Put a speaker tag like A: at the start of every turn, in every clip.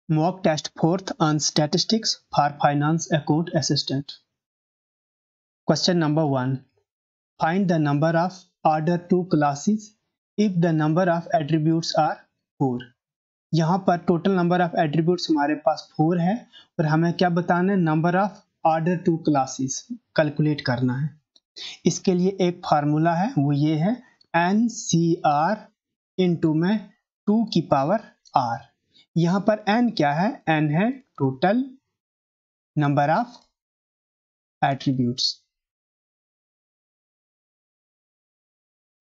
A: Mock test 4th on statistics for finance account assistant. Question number 1. Find the number of order to classes if the number of attributes are 4. यहाँ पर total number of attributes हमारे पास 4 है और हमें क्या बताना है, number of order to classes calculate करना है। इसके लिए एक फार्मूला है, वो ये है NCR इंटू में 2 की पावर R। यहाँ पर n क्या है, n है टोटल नंबर ऑफ एट्रीब्यूट्स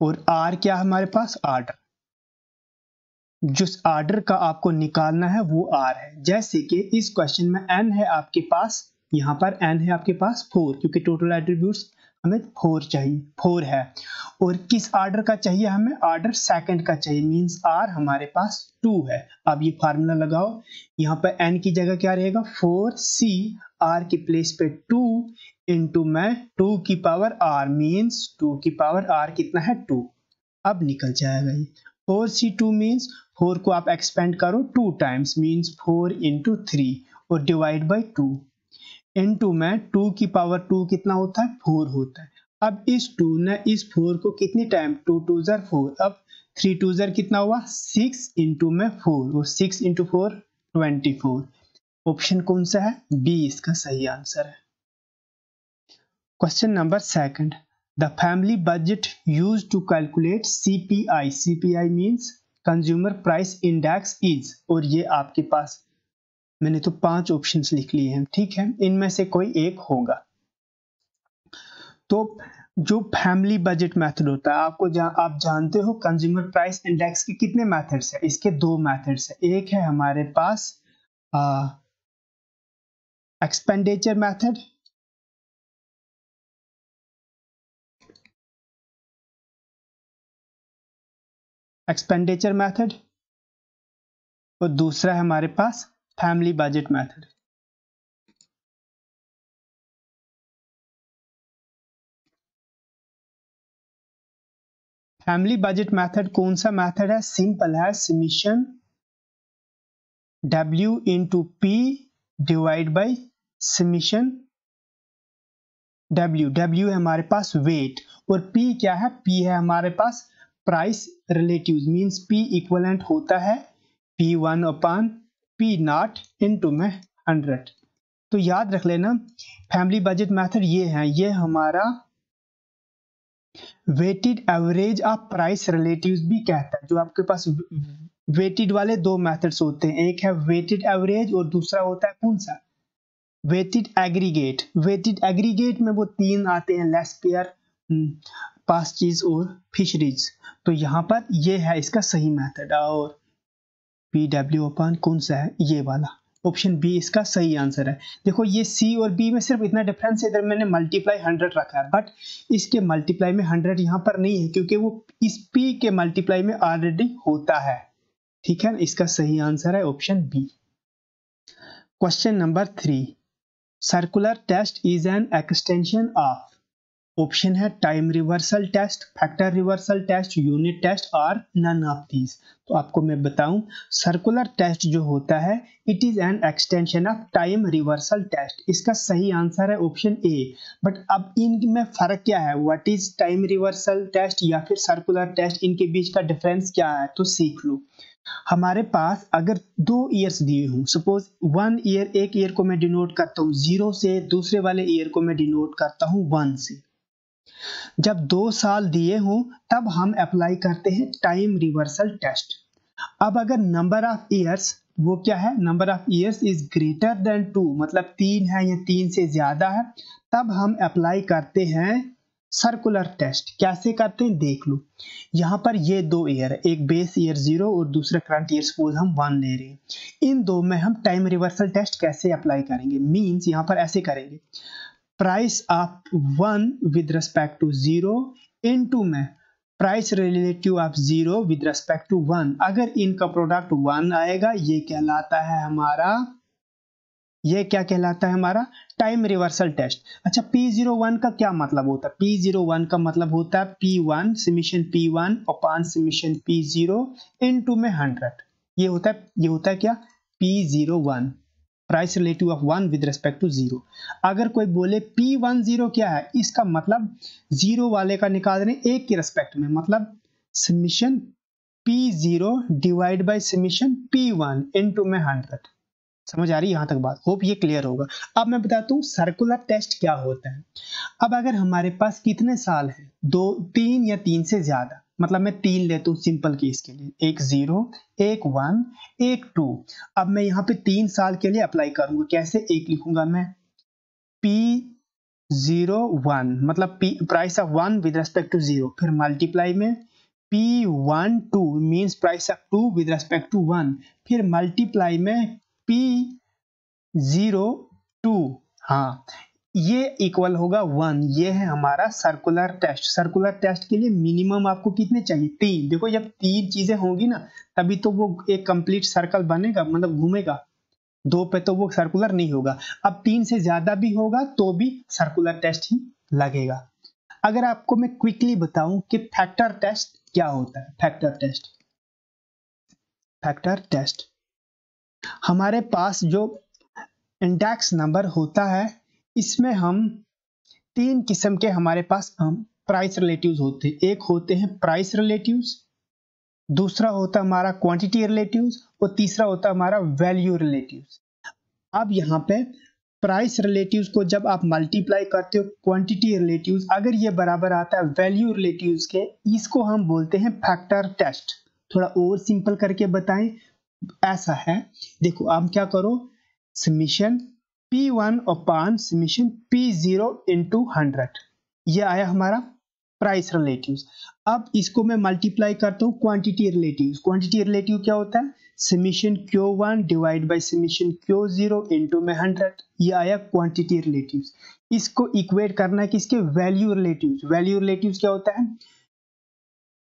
A: और R क्या है हमारे पास, ऑर्डर। जिस ऑर्डर का आपको निकालना है वो R है। जैसे कि इस क्वेश्चन में n है आपके पास, यहाँ पर n है आपके पास 4, क्योंकि टोटल एट्रीब्यूट्स हमें 4 चाहिए, 4 है। और किस ऑर्डर का चाहिए हमें, ऑर्डर सेकंड का चाहिए, मींस R हमारे पास 2 है। अब ये फार्मूला लगाओ, यहाँ पर n की जगह क्या रहेगा 4C, R की प्लेस पे 2 इंटू में 2 की पावर R, मींस 2 की पावर R कितना है 2। अब निकल जाएगा ये 4C2 मींस 4 को आप एक्सपेंड करो 2 टाइम्स, मींस 4 इंटू 3 और डिवाइड बाई 2 इंटू में 2 की पावर 2 कितना होता है 4 होता है। अब इस 2 ने इस 4 को कितनी टाइम, 2 2 4, अब 3 2 कितना हुआ 6 इंटू में 4 और 6 इंटू 4 24। ऑप्शन कौन सा है, बी इसका सही आंसर है। Question number 2. The family budget used to calculate CPI, CPI means Consumer Price Index is, और ये आपके पास मैंने तो 5 ऑप्शंस लिख लिए हैं, ठीक है, इनमें से कोई एक होगा। तो जो फैमिली बजट मेथड होता है, आप जानते हो कंज्यूमर प्राइस इंडेक्स के कितने मेथड्स हैं, इसके 2 मेथड्स हैं। एक है हमारे पास एक्सपेंडिचर मेथड, और दूसरा है हमारे पास family budget method. Family budget method कौन सा मेथड है, सिंपल है, summation W into P divide by summation W है हमारे पास वेट और P क्या है, P है हमारे पास price relatives, means P equivalent होता है P1 अपॉन P0 इंटू में 100। तो याद रख लेना फैमिली बजट मेथड ये है, ये हमारा weighted average of price relatives भी कहता है। जो आपके पास वेटेड वाले 2 मेथड्स होते हैं, एक है वेटेड एवरेज और दूसरा होता है कौन सा, वेटेड एग्रीगेट। वेटेड एग्रीगेट में वो 3 आते हैं, लेस पेयर, पास्चीज और फिशरीज। तो यहाँ पर ये है इसका सही मेथड, और PW अपॉन कौन सा है, ये वाला, ऑप्शन बी इसका सही आंसर है। देखो ये सी और बी में सिर्फ इतना डिफरेंस है, इधर मैंने मल्टीप्लाई 100 रखा है, बट इसके मल्टीप्लाई में 100 यहाँ पर नहीं है, क्योंकि वो इस पी के मल्टीप्लाई में ऑलरेडी होता है, ठीक है। इसका सही आंसर है option B. Question number 3. Circular test is an extension of, option है time reversal test, factor reversal test, unit test और नन ऑफ दीज। तो आपको मैं बताऊं, सर्कुलर टेस्ट जो होता है it is an extension of time reversal test. इसका सही आंसर है ऑप्शन ए। बट अब इनमें फर्क क्या है, what is time reversal test या फिर सर्कुलर टेस्ट, इनके बीच का डिफरेंस क्या है, तो सीख लो। हमारे पास अगर 2 ईयर्स दिए हों, सपोज 1 ईयर, एक ईयर को मैं डिनोट करता हूँ 0 से, दूसरे वाले ईयर को मैं डिनोट करता हूँ 1 से। जब 2 साल दिए हों तब हम अप्लाई करते हैं टाइम रिवर्सल टेस्ट। अब अगर नंबर ऑफ ईयर्स, वो क्या है, number of years is greater than 2, मतलब 3 है या 3 से ज्यादा है, तब हम अप्लाई करते हैं सर्कुलर टेस्ट। कैसे करते हैं देख लो, यहाँ पर ये 2 ईयर है, एक बेस ईयर 0 और दूसरा करंट ईयर सपोज हम 1 ले रहे हैं। इन 2 में हम टाइम रिवर्सल टेस्ट कैसे अप्लाई करेंगे, मींस यहाँ पर ऐसे करेंगे, price of 1 with respect to 0 into में price relative of 0 with respect to 1। अगर इनका प्रोडक्ट 1 आएगा, ये कहलाता है हमारा, ये क्या कहलाता है हमारा टाइम रिवर्सल टेस्ट। अच्छा, P01 का क्या मतलब होता है, P01 का मतलब होता है P1 summation P1 upon summation P0 into में 100। ये होता है क्या P01, price relative of 1 with respect to 0। अगर कोई बोले P10 क्या है, इसका मतलब 0 वाले का निकाल रहे हैं 1 के रिस्पेक्ट में, मतलब summation P0 divide by summation P1 into में 100। समझ आ रही है यहाँ तक बात? होप ये क्लियर होगा। अब मैं बताता हूँ सर्कुलर टेस्ट क्या होता है। अब अगर हमारे पास कितने साल है, 2, 3 या 3 से ज्यादा, मतलब मैं 3 लेता हूँ सिंपल केस के लिए, एक 0, एक 1, एक 2। अब मैं यहाँ पे 3 साल के लिए अप्लाई करूंगा। कैसे? एक लिखूंगा मैं P01 मतलब price of 1 with respect to 0, फिर मल्टीप्लाई में P12 means price of 2 with respect to 1, फिर मल्टीप्लाई में P02, हाँ ये इक्वल होगा 1। ये है हमारा सर्कुलर टेस्ट। सर्कुलर टेस्ट के लिए मिनिमम आपको कितने चाहिए? 3। देखो जब 3 चीजें होंगी ना तभी तो वो एक कंप्लीट सर्कल बनेगा, मतलब घूमेगा। 2 पे तो वो सर्कुलर नहीं होगा। अब 3 से ज्यादा भी होगा तो भी सर्कुलर टेस्ट ही लगेगा। अगर आपको मैं क्विकली बताऊं कि फैक्टर टेस्ट क्या होता है। फैक्टर टेस्ट हमारे पास जो इंडेक्स नंबर होता है, इसमें हम 3 किस्म के हमारे पास प्राइस रिलेटिव्स होते हैं। एक होते हैं प्राइस रिलेटिव्स, दूसरा होता है हमारा क्वांटिटी रिलेटिव्स, और तीसरा होता है हमारा वैल्यू रिलेटिव्स। अब यहाँ पे प्राइस रिलेटिव्स को जब आप मल्टीप्लाई करते हो क्वांटिटी रिलेटिव्स, अगर ये बराबर आता है वैल्यू रिलेटिव्स के, इसको हम बोलते हैं फैक्टर टेस्ट। थोड़ा और सिंपल करके बताएं, ऐसा है, देखो आप क्या करो, summation P1 upon summation P0 into 100, ये आया हमारा प्राइस रिलेटिव्स। अब इसको मैं मल्टीप्लाई करता हूँ क्वांटिटी रिलेटिव्स। क्वांटिटी रिलेटिव क्या होता है? Summation Q1 divide by summation Q0 into में 100, ये आया क्वांटिटी रिलेटिव्स। इसको इक्वेट करना है किसके? Value relatives. वैल्यू रिलेटिव्स क्या होता है?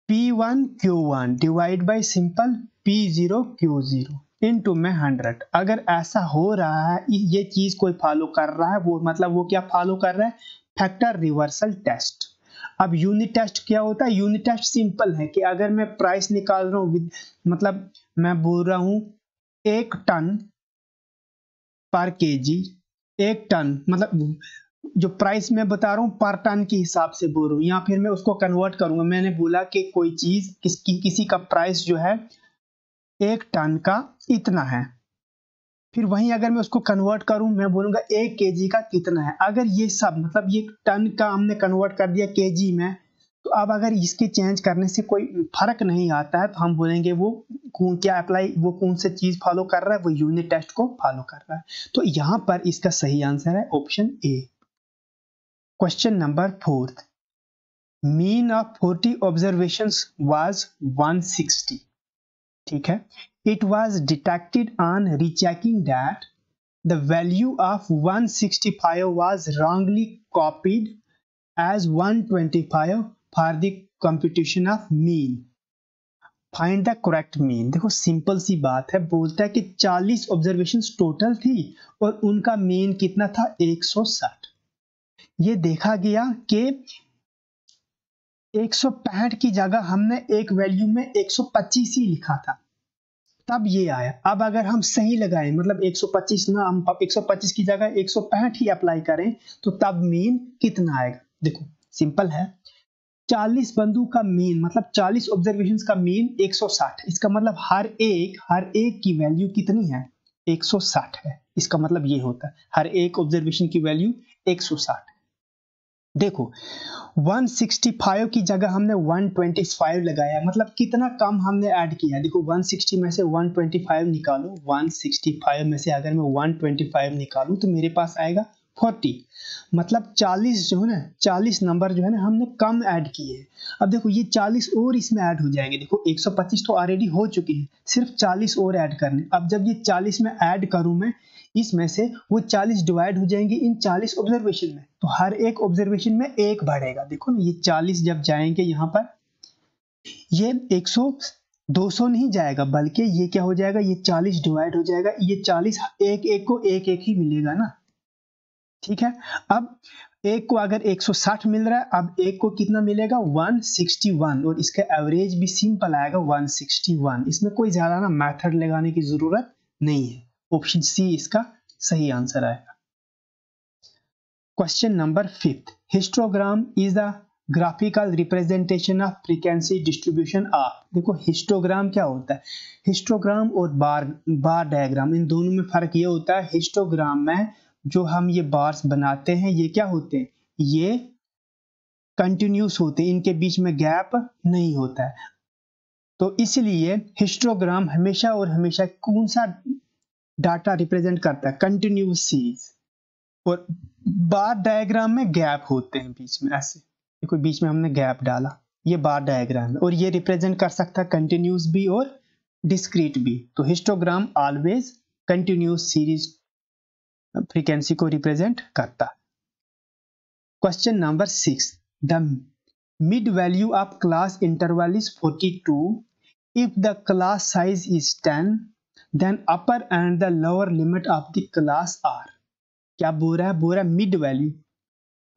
A: P1 Q1 divide by simple P0 Q0 into में 100। अगर ऐसा हो रहा है, ये चीज कोई फॉलो कर रहा है, वो मतलब वो क्या फॉलो कर रहा है? Factor reversal test. अब यूनिट टेस्ट क्या होता है? यूनिट टेस्ट सिंपल है कि अगर मैं प्राइस निकाल रहा हूँ, मतलब मैं बोल रहा हूँ 1 टन पर केजी, 1 टन मतलब जो प्राइस मैं बता रहा हूँ पर टन के हिसाब से बोल रहा हूँ, या फिर मैं उसको कन्वर्ट करूंगा। मैंने बोला कि कोई चीज किसी का प्राइस जो है 1 टन का इतना है, फिर वहीं अगर मैं उसको कन्वर्ट करूं, मैं बोलूंगा 1 केजी का कितना है। अगर ये सब मतलब ये टन का हमने कन्वर्ट कर दिया केजी में, तो अब अगर इसके चेंज करने से कोई फर्क नहीं आता है, तो हम बोलेंगे वो क्या अप्लाई, वो कौन सी चीज फॉलो कर रहा है? वो यूनिट टेस्ट को फॉलो कर रहा है। तो यहां पर इसका सही आंसर है option A. Question number 4, mean of 40 observations was 160। ठीक है, it was detected on rechecking that the value of 165 was wrongly copied as 125 for the computation of mean. Find the correct mean। देखो simple सी बात है, बोलता है कि 40 observations total थी और उनका मीन कितना था? 160। ये देखा गया कि 165 की जगह हमने एक वैल्यू में 125 ही लिखा था, तब ये आया। अब अगर हम सही लगाएं, मतलब 125 ना, हम 125 की जगह 165 ही अप्लाई करें, तो तब मीन कितना आएगा? देखो सिंपल है, 40 बंदू का मीन मतलब 40 ऑब्जर्वेशंस का मीन 160। इसका मतलब हर एक की वैल्यू कितनी है? 160 है। इसका मतलब ये होता है हर एक ऑब्जर्वेशन की वैल्यू 160। देखो 165 की जगह हमने 125 लगाया, मतलब कितना कम हमने ऐड किया। देखो 160 में से 125 निकालो, 165 में से अगर मैं 125 निकालूं तो मेरे पास आएगा 40। मतलब 40 जो है ना, 40 नंबर जो है ना हमने कम ऐड किए। अब देखो ये 40 और इसमें ऐड हो जाएंगे। देखो 125 तो ऑलरेडी हो चुके हैं, सिर्फ 40 और ऐड करने। अब जब ये 40 में ऐड करूं मैं, इसमें से वो 40 डिवाइड हो जाएंगे इन 40 ऑब्जर्वेशन में, तो हर एक ऑब्जर्वेशन में एक बढ़ेगा। देखो ना, ये 40 जब जाएंगे यहाँ पर, ये 100 200 नहीं जाएगा, बल्कि ये क्या हो जाएगा? ये 40 डिवाइड हो जाएगा, ये 40 एक एक को एक एक ही मिलेगा ना। ठीक है, अब एक को अगर 160 मिल रहा है, अब एक को कितना मिलेगा? 161, और इसका एवरेज भी सिंपल आएगा 161। इसमें कोई ज्यादा ना मेथड लगाने की जरूरत नहीं है। ऑप्शन सी इसका सही आंसर आएगा। Question number 5, histogram is the graphical representation of frequency distribution of. देखो हिस्टोग्राम क्या होता है, हिस्टोग्राम और बार डायग्राम, इन दोनों में फर्क ये होता है, हिस्टोग्राम में जो हम ये बार्स बनाते हैं ये क्या होते हैं, ये कंटिन्यूस होते हैं, इनके बीच में गैप नहीं होता है। तो इसलिए हिस्टोग्राम हमेशा और हमेशा कौन सा डाटा रिप्रेजेंट करता है, कंटिन्यूस सीरीज। और बार डायग्राम में गैप होते हैं बीच में, ऐसे देखो बीच में हमने गैप डाला, ये बार डायग्राम है, और ये रिप्रेजेंट कर सकता है कंटिन्यूस भी और डिस्क्रीट भी। तो histogram always continuous series frequency को रिप्रेजेंट करता है। Question number 6, the mid value of class interval is 42 if the class size is 10 then upper and the lower limit of the class are। क्या बोल रहा है, बोल रहा है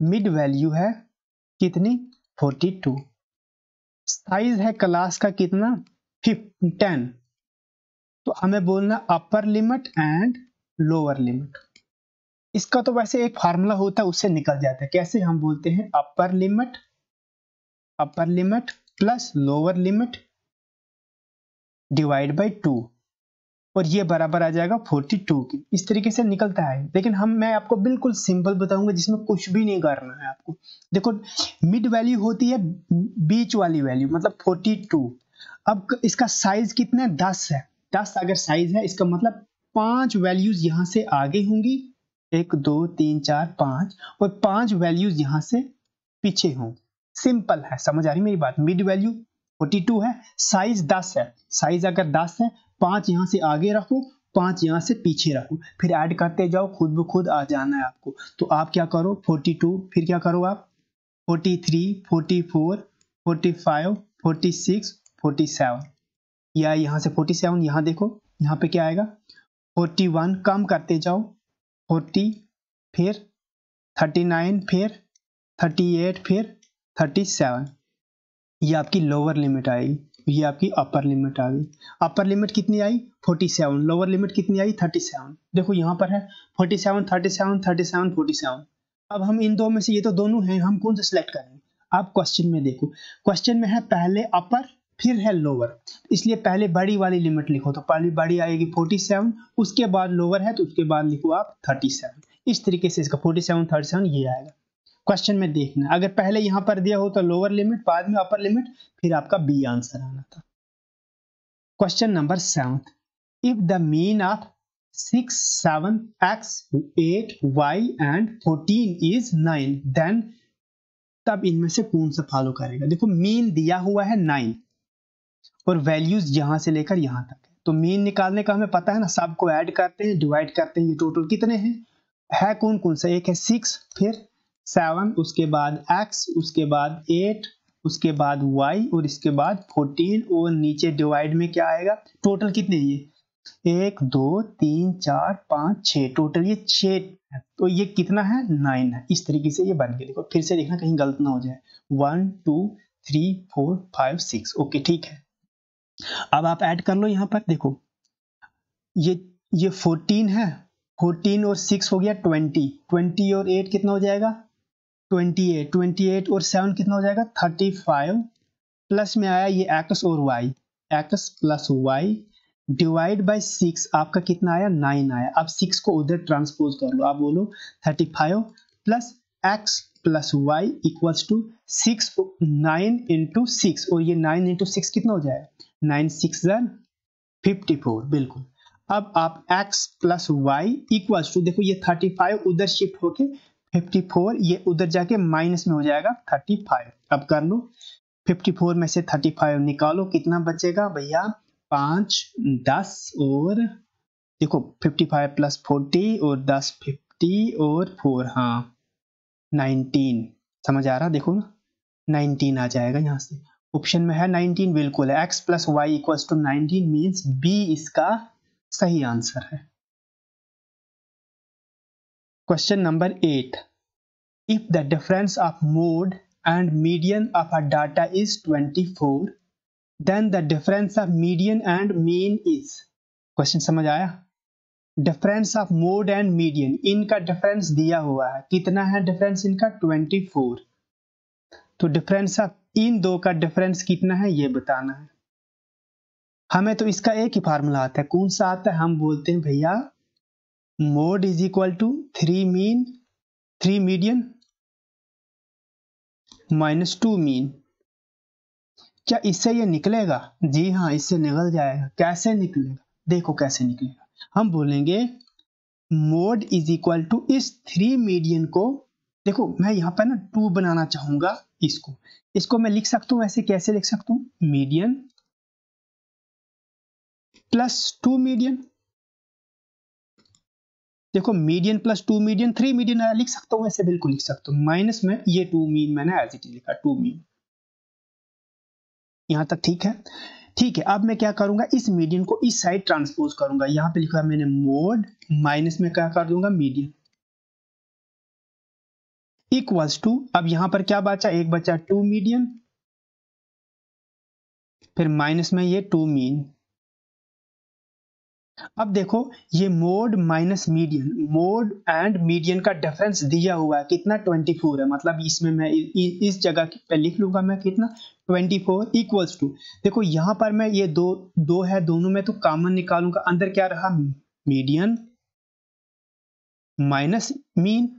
A: मिड वैल्यू है कितनी 42, साइज है क्लास का कितना 10, तो हमें बोलना upper limit and lower limit. इसका तो वैसे एक फार्मूला होता है उससे निकल जाता है, कैसे हम बोलते हैं upper limit plus lower limit divide by 2, और ये बराबर आ जाएगा 42 की। इस तरीके से निकलता है, लेकिन मैं आपको बिल्कुल सिंपल बताऊंगा जिसमें कुछ भी नहीं करना है आपको। देखो मिड वैल्यू होती है बीच वाली वैल्यू, मतलब 42। अब इसका साइज कितना है 10 है, 10 अगर साइज है इसका मतलब 5 वैल्यूज यहां से आगे होंगी, 1 2 3 4 5, और 5 वैल्यूज यहां से पीछे होंगी। सिंपल है, समझ आ रही मेरी बात। मिड वैल्यू 42 है, साइज 10 है, साइज अगर 10 है 5 यहां से आगे रखो, 5 यहां से पीछे रखो, फिर ऐड करते जाओ, खुद ब खुद आ जाना है आपको। तो आप क्या करो 42, फिर क्या करो आप 43 44 45 46 47, या यहां से 47, यहां देखो यहां पे क्या आएगा 41, कम करते जाओ 40, फिर 39, फिर 38, फिर 37, ये आपकी लोअर लिमिट आएगी, ये आपकी अपर लिमिट आ गई। अपर लिमिट कितनी आई 47, लोअर लिमिट कितनी आई 37। देखो यहाँ पर है 47 37 37 47। अब हम इन दो में से, ये तो दोनों हैं, हम कौन सा सिलेक्ट करेंगे। आप क्वेश्चन में देखो, क्वेश्चन में है पहले अपर फिर है लोअर, इसलिए पहले बड़ी वाली लिमिट लिखो, तो पहली बड़ी आएगी 47, उसके बाद लोअर है तो उसके बाद लिखो आप 37। इस तरीके से इसका 47 37 ये आएगा। क्वेश्चन में देखना, अगर पहले यहां पर दिया हो तो लोअर लिमिट, बाद में अपर लिमिट, फिर आपका बी आंसर आना था। Question number 7, if the mean of 6 7 x 8 y and 14 is 9 then, तब इनमें से कौन सा फॉलो करेगा। देखो मीन दिया हुआ है 9 और वैल्यूज यहां से लेकर यहां तक है, तो मीन निकालने का हमें पता है ना, सबको ऐड करते हैं डिवाइड करते हैं, ये टोटल कितने हैं, है कौन कौन सा, एक है 6, फिर 7, उसके बाद x, उसके बाद 8, उसके बाद y, और इसके बाद 14, और नीचे डिवाइड में क्या आएगा, टोटल कितने ये 1 2 3 4 5 6, टोटल ये 6 है, तो ये कितना है 9 है। इस तरीके से ये बन गया। देखो फिर से देखना कहीं गलत ना हो जाए, 1 2 3 4 5 6, ओके ठीक है। अब आप ऐड कर लो यहाँ पर, देखो ये 14 है, 14 और 6 हो गया 20, 20 और 8 कितना हो जाएगा 28, 28 और 7 कितना हो जाएगा 35, प्लस में आया ये x और y, x plus y divide by 6, आपका कितना आया 9 आया। अब 6 को उधर ट्रांसपोज कर लो, आप बोलो 35 plus x plus y equals to 6 9 into 6, और ये 9 इंटू 6 कितना हो जाएगा 9 6 54, बिल्कुल। अब आप x plus y equals to, देखो ये 35 उधर शिफ्ट होके 54, ये उधर जाके माइनस में हो जाएगा 35। अब कर लो 54 में से 35 निकालो, कितना बचेगा भैया 5 10, और देखो 55 प्लस 40 और 10 50 और 4, हाँ 19, समझ आ रहा, देखो ना 19 आ जाएगा यहाँ से, ऑप्शन में है 19 बिल्कुल है, x plus y equals to 19 means B इसका सही आंसर है। Question number 8, if the difference of mode and median of a data is 24 then the difference of median and mean is. Question समझ आया, difference of mode and median, इनका difference दिया हुआ है, कितना है डिफरेंस इनका 24। तो डिफरेंस ऑफ इन दो का डिफरेंस कितना है ये बताना है हमें। तो इसका एक ही फार्मूला आता है, कौन सा आता है, हम बोलते हैं भैया mode is equal to 3 median minus 2 mean. क्या इससे ये निकलेगा? जी हाँ, इससे निकल जाएगा। कैसे निकलेगा? देखो कैसे निकलेगा। हम बोलेंगे मोड इज इक्वल टू इस 3 मीडियन को, देखो मैं यहाँ पर ना 2 बनाना चाहूंगा, इसको मैं लिख सकता हूँ ऐसे, कैसे लिख सकता हूँ, मीडियन प्लस 2 मीडियन। देखो मीडियन प्लस 2 मीडियन 3 मीडियन लिख सकता हूँ ऐसे, बिल्कुल लिख सकता हूँ, माइनस में ये 2 मीन मैंने एज इट इज लिखा, 2 मीन। यहां तक ठीक है? ठीक है, अब मैं क्या करूंगा, इस मीडियन को इस साइड ट्रांसपोज करूंगा। यहां पे लिखा है मैंने मोड, माइनस में क्या कर दूंगा, मीडियन इक्वल्स टू, अब यहां पर क्या बचा, एक बचा 2 मीडियन, फिर माइनस में ये 2 मीन। अब देखो ये mode minus median, mode and median का डिफरेंस दिया हुआ है कितना, 24 है। मतलब इसमें मैं इस जगह पे लिख लूंगा मैं कितना, 24 इक्वल्स टू, देखो यहां पर मैं ये दो है, दोनों में तो कॉमन निकालूंगा, अंदर क्या रहा, मीडियन माइनस मीन।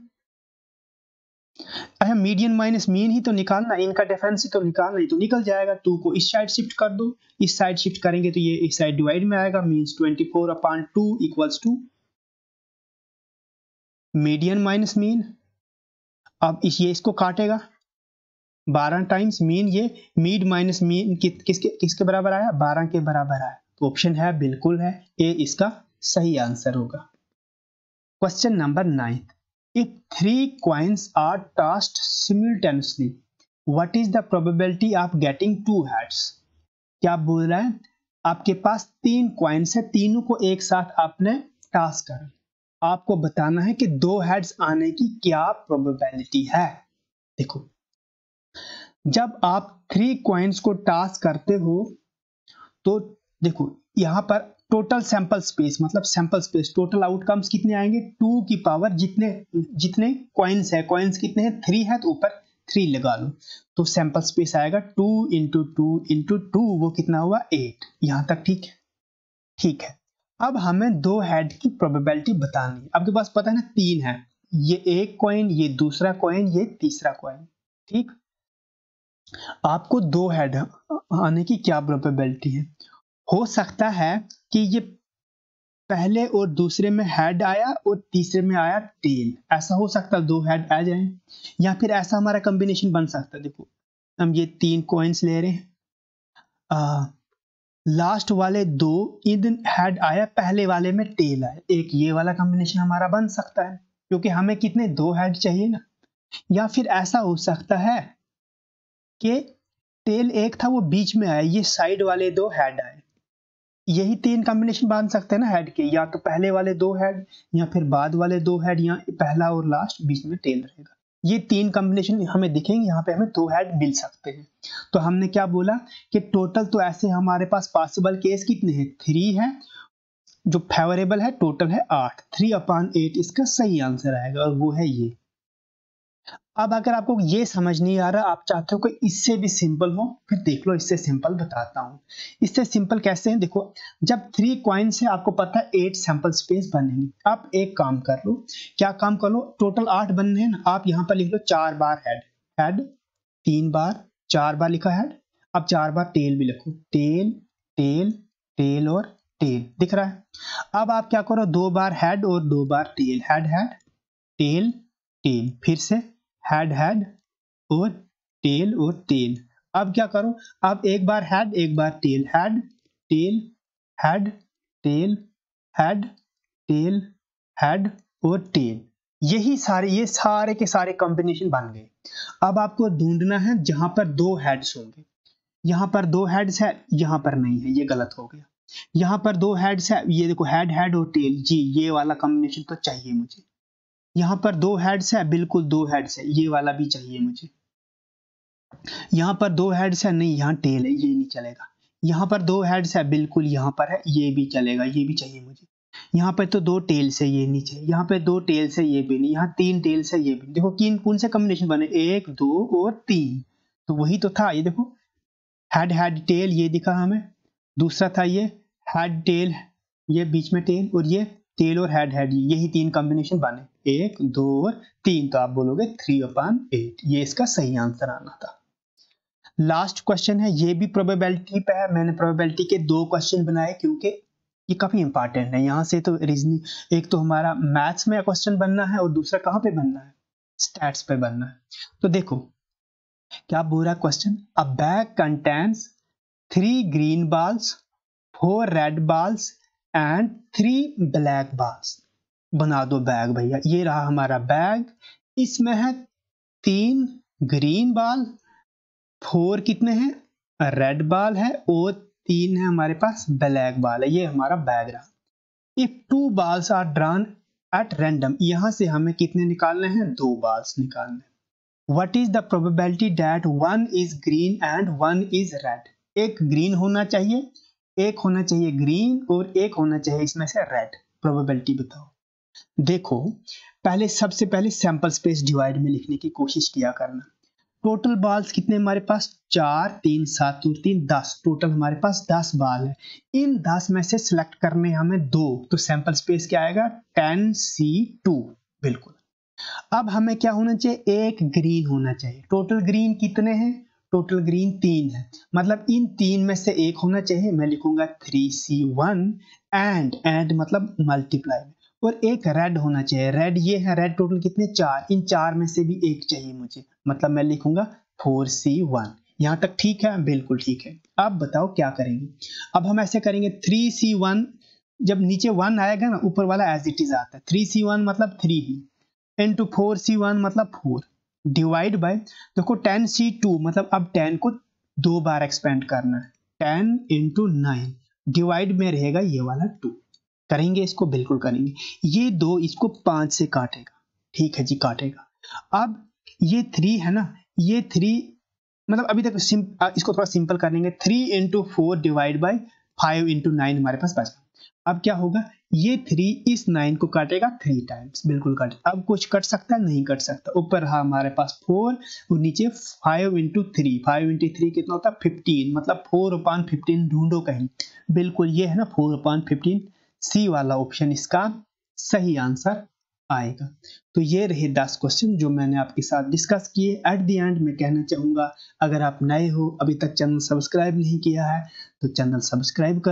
A: अच्छा, मीडियन माइनस मीन ही तो निकालना, इनका डिफरेंस ही तो निकालना, ही तो निकल जाएगा। 2 को इस साइड शिफ्ट कर दो, इस साइड शिफ्ट करेंगे तो ये इस साइड डिवाइड में आएगा, means 24/2 equals to median minus mean. अब ये इसको काटेगा 12 टाइम्स मीन, ये मीड माइनस मीन किसके बराबर आया, 12 के बराबर आया। तो ऑप्शन है बिल्कुल है ए, इसका सही आंसर होगा। Question number 9, if 3 coins are tossed simultaneously, what is the probability of getting 2 heads? क्या बोल रहा है, आपके पास 3 कॉइन्स है, तीनों को एक साथ आपने टॉस कर, आपको बताना है कि 2 हेड्स आने की क्या प्रोबेबिलिटी है। देखो जब आप 3 कॉइन्स को टॉस करते हो तो देखो यहां पर टोटल सैंपल स्पेस, मतलब सैंपल स्पेस, टोटल आउटकम्स कितने आएंगे, 2 की पावर जितने कॉइन्स है, कॉइन्स कितने हैं, 3 है, तो ऊपर 3 लगा लो, तो सैंपल स्पेस आएगा 2 इंटू 2 इंटू 2, वो कितना हुआ 8। यहां तक ठीक है? ठीक है, अब हमें 2 हेड की प्रोबेबिलिटी बतानी है। आपके पास पता है ना 3 है, ये एक कॉइन, ये दूसरा कॉइन, ये तीसरा कॉइन, ठीक। आपको 2 हेड आने की क्या प्रोबेबिलिटी है? हो सकता है कि ये पहले और दूसरे में हेड आया और तीसरे में आया टेल, ऐसा हो सकता है 2 हेड आ जाए, या फिर ऐसा हमारा कॉम्बिनेशन बन सकता है। देखो हम ये 3 कॉइन्स ले रहे हैं, लास्ट वाले 2 इन हेड आया, पहले वाले में टेल आया, एक ये वाला कॉम्बिनेशन हमारा बन सकता है, क्योंकि हमें कितने 2 हेड चाहिए ना। या फिर ऐसा हो सकता है कि टेल एक था वो बीच में आया, ये साइड वाले 2 हेड आए, यही 3 कॉम्बिनेशन बन सकते हैं ना हेड के, या तो पहले वाले 2 हेड, या फिर बाद वाले 2 हेड, या पहला और लास्ट, बीच में टेल रहेगा। ये 3 कॉम्बिनेशन हमें दिखेंगे, यहाँ पे हमें 2 हेड मिल सकते हैं। तो हमने क्या बोला कि टोटल तो ऐसे हमारे पास पॉसिबल केस कितने हैं, 3 है, जो फेवरेबल है टोटल है 8, 3/8 इसका सही आंसर आएगा, और वो है ये। अब अगर आपको ये समझ नहीं आ रहा, आप चाहते हो कि इससे भी सिंपल हो, फिर देख लो इससे सिंपल बताता हूं। इससे सिंपल कैसे है, देखो जब 3 कॉइन्स है, आपको पता है 8 सैंपल स्पेस बनेंगे। आप एक काम कर लो, क्या काम कर लो, टोटल 8 बनने हैं ना, आप यहां पर लिख लो 4 बार हेड, हेड 3 बार, 4 बार लिखा हेड। अब 4 बार टेल भी लिखो, टेल टेल टेल और टेल, दिख रहा है। अब आप क्या करो, 2 बार हेड और 2 बार tail, head head tail tail, फिर से हेड हेड और टेल। अब क्या करो, अब एक बार हेड एक बार tail, head tail head tail head tail head और टेल, ये सारे के सारे कॉम्बिनेशन बन गए। अब आपको ढूंढना है जहां पर 2 हेड्स होंगे, यहां पर 2 हेड्स है, यहां पर नहीं है, ये गलत हो गया। यहां पर 2 हेड्स है, ये देखो हेड हेड और टेल, जी ये वाला कॉम्बिनेशन तो चाहिए मुझे। यहां पर 2 हेड्स है, बिल्कुल 2 हेड्स है, ये वाला भी चाहिए मुझे। यहां पर 2 हेड्स है, नहीं यहां टेल है, ये नहीं चलेगा। यहां पर 2 हेड्स है, बिल्कुल यहां पर है, ये भी चलेगा, ये भी चाहिए मुझे। यहाँ पे तो 2 टेल से ये नीचे, यहाँ पे 2 टेल से ये भी नहीं, यहाँ 3 टेल से ये भी। देखो कौन से कॉम्बिनेशन बने, 1 2 और 3, तो वही तो था। ये देखो हेड टेल ये दिखा हमें, दूसरा था ये हेड टेल, ये बीच में टेल, और ये टेल और हेड, यही 3 कॉम्बिनेशन बने, 1 2 और 3, तो आप बोलोगे 3/8। ये इसका सही आंसर आना था। लास्ट क्वेश्चन है, ये भी प्रोबेबिलिटी पे है। मैंने प्रोबेबिलिटी के 2 क्वेश्चन बनाए क्योंकि ये काफी इंपॉर्टेंट है। यहाँ से तो रीजनिंग, एक तो हमारा मैथ्स में क्वेश्चन बनना है और दूसरा कहाँ पे बनना है, स्टैट्स पे बनना है। तो देखो क्या बोल रहा है question, a bag contains 3 green balls, 4 red balls and 3 black balls. बना दो बैग भैया। ये रहा हमारा बैग, इसमें है 3 ग्रीन बॉल, 4 कितने हैं रेड बॉल है, और 3 है हमारे पास ब्लैक बॉल है। ये हमारा बैग रहा। If 2 balls are drawn at random, यहां से हमें कितने निकालने हैं, 2 balls निकालने। What is the probability that 1 is green and 1 is red. एक ग्रीन होना चाहिए, एक होना चाहिए ग्रीन, और एक होना चाहिए इसमें से रेड। प्रोबेबिलिटी बताओ। देखो पहले, सबसे पहले सैंपल स्पेस डिवाइड में लिखने की कोशिश किया करना। टोटल बॉल्स कितने हमारे पास, 4 3 7 और 3 10, टोटल हमारे पास 10 बॉल है। इन 10 में से सिलेक्ट करने हमें 2, तो सैंपल स्पेस क्या आएगा, 10C2। बिल्कुल। अब हमें क्या होना चाहिए, एक ग्रीन होना चाहिए। टोटल ग्रीन कितने हैं, टोटल ग्रीन 3 है, मतलब इन 3 में से एक होना चाहिए। मैं लिखूंगा 3C1 एंड मतलब मल्टीप्लाई, और एक रेड होना चाहिए। रेड ये है, रेड टोटल कितने, 4, इन 4 में से भी एक चाहिए मुझे, मतलब मैं लिखूंगा 4C1। यहां तक ठीक है, बिल्कुल ठीक है। अब बताओ क्या करेंगे। अब हम ऐसे करेंगे, 3C1, जब नीचे 1 आएगा ना, ऊपर वाला एज इट इज आता है। 3C1 मतलब 3 ही, इंटू 4C1 मतलब 4, डिवाइड बाय, देखो 10C2 मतलब अब 10 को 2 बार एक्सपेंड करना है, 10 इंटू 9, डिवाइड में रहेगा ये वाला 2। करेंगे इसको, बिल्कुल करेंगे। ये 2 इसको 5 से काटेगा, ठीक है जी, काटेगा। अब ये 3 है ना, ये 3 मतलब अभी तक इसको थोड़ा सिंपल कर लेंगे, 3 इंटू 4 डिवाइड बाई 5 इंटू 9 हमारे पास बचा। अब क्या होगा, ये 3 इस 9 को काटेगा 3 टाइम्स, बिल्कुल काटे। अब कुछ कट सकता है, नहीं कट सकता। ऊपर रहा हमारे पास 4 और नीचे 5 इंटू 3, 5 इंटू 3 कितना होता है 15, मतलब 4/15 ढूंढो कहीं। बिल्कुल ये है ना 4/15, सी वाला ऑप्शन इसका सही आंसर आएगा। तो ये रहे 10 क्वेश्चन जो मैंने आपके साथ डिस्कस किए। एट द एंड मैं कहना चाहूंगा, अगर आप नए हो, अभी तक चैनल सब्सक्राइब नहीं किया है, तो चैनल सब्सक्राइब कर